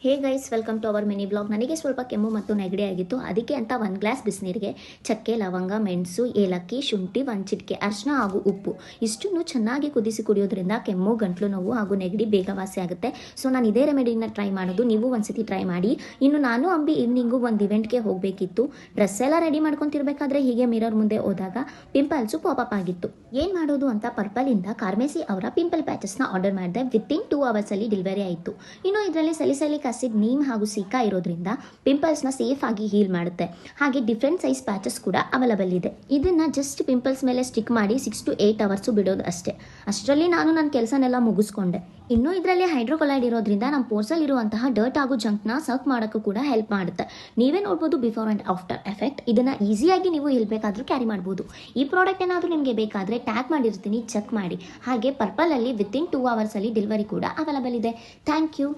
Hey guys, welcome to our mini blog. ನನಗೆ ಸ್ವಲ್ಪ ಕೆಮ್ಮು ಮತ್ತು ನೆಗಡಿ ಆಗಿತ್ತು. ಅದಕ್ಕೆ ಅಂತ 1 ಗ್ಲಾಸ್ ಬಿಸಿನೀರಿಗೆ ಚಕ್ಕೆ, ಲವಂಗ, ಮೆಣಸು, ಏಲಕ್ಕಿ, ಶುಂಠಿ, 1 ಚಿಟಿಕೆ ಅರಿಶಿನ ಹಾಗೂ ಉಪ್ಪು ಇಷ್ಟನ್ನು ಚೆನ್ನಾಗಿ ಕುದಿಸಿ ಕುಡಿಯೋದ್ರಿಂದ ಕೆಮ್ಮು, ಗಂಟ್ಲು ನೋವು ಹಾಗೂ ನೆಗಡಿ ಬೇಗ ವಾಸಿ ಆಗುತ್ತೆ. ಸೊ ನಾನು ಇದೇ ರೆಮಿಡಿನ ಟ್ರೈ ಮಾಡೋದು, ನೀವು ಒಂದ್ಸತಿ ಟ್ರೈ ಮಾಡಿ. ಇನ್ನು ನಾನು ಅಂಬಿ ಈವ್ನಿಂಗು ಒಂದು ಇವೆಂಟ್ಗೆ ಹೋಗಬೇಕಿತ್ತು. ಡ್ರೆಸ್ ಎಲ್ಲ ರೆಡಿ ಮಾಡ್ಕೊತಿರ್ಬೇಕಾದ್ರೆ ಹೀಗೆ ಮಿರರ್ ಮುಂದೆ ಹೋದಾಗ ಪಿಂಪಲ್ಸು ಪಾಪಪ್ ಆಗಿತ್ತು. ಏನು ಮಾಡೋದು ಅಂತ ಪರ್ಪಲಿಂದ ಕಾರ್ಮೆಸಿ ಅವರ ಪಿಂಪಲ್ ಪ್ಯಾಚಸ್ನ ಆರ್ಡರ್ ಮಾಡಿದೆ. ವಿತಿನ್ 2 ಅವರ್ಸಲ್ಲಿ ಡೆಲಿವರಿ ಆಯಿತು. ಇನ್ನು ಇದರಲ್ಲಿ ಸಲಿಸಲಿಕ್ ಆಸಿಡ್, ನೀಮ್ ಹಾಗೂ ಸೀಕಾ ಇರೋದ್ರಿಂದ ಪಿಂಪಲ್ಸ್ನ ಸೇಫ್ ಆಗಿ ಹೀಲ್ ಮಾಡುತ್ತೆ. ಹಾಗೆ ಡಿಫ್ರೆಂಟ್ ಸೈಜ್ ಪ್ಯಾಚಸ್ ಕೂಡ ಅವೈಲಬಲ್ ಇದೆ. ಇದನ್ನ ಜಸ್ಟ್ ಪಿಂಪಲ್ಸ್ ಮೇಲೆ ಸ್ಟಿಕ್ ಮಾಡಿ 6 to 8 ಅವರ್ಸ್ ಬಿಡೋದು ಅಷ್ಟೇ. ಅಷ್ಟರಲ್ಲಿ ನಾನು ನನ್ನ ಕೆಲಸನೆಲ್ಲ ಮುಗಿಸ್ಕೊಂಡೆ. ಇನ್ನು ಇದರಲ್ಲಿ ಹೈಡ್ರೋಕೊಲೈಡ್ ಇರೋದ್ರಿಂದ ನಮ್ಮ ಪೋರ್ಸಲ್ಲಿ ಇರುವಂತಹ ಡರ್ಟ್ ಹಾಗೂ ಜಂಕ್ನ ಸಕ್ ಮಾಡೋಕ್ಕೂ ಕೂಡ ಹೆಲ್ಪ್ ಮಾಡುತ್ತೆ. ನೀವೇ ನೋಡ್ಬೋದು ಬಿಫೋರ್ ಆ್ಯಂಡ್ ಆಫ್ಟರ್ ಎಫೆಕ್ಟ್. ಇದನ್ನ ಈಸಿಯಾಗಿ ನೀವು ಬೇಕಾದರೂ ಕ್ಯಾರಿ ಮಾಡ್ಬೋದು. ಈ ಪ್ರಾಡಕ್ಟ್ ಏನಾದರೂ ನಿಮಗೆ ಬೇಕಾದರೆ ಟ್ಯಾಗ್ ಮಾಡಿರ್ತೀನಿ, ಚೆಕ್ ಮಾಡಿ. ಹಾಗೆ ಪರ್ಪಲಲ್ಲಿ ವಿತಿನ್ 2 ಅವರ್ಸಲ್ಲಿ ಡೆಲಿವರಿ ಕೂಡ ಅವೈಲಬಲ್ ಇದೆ. Thank you.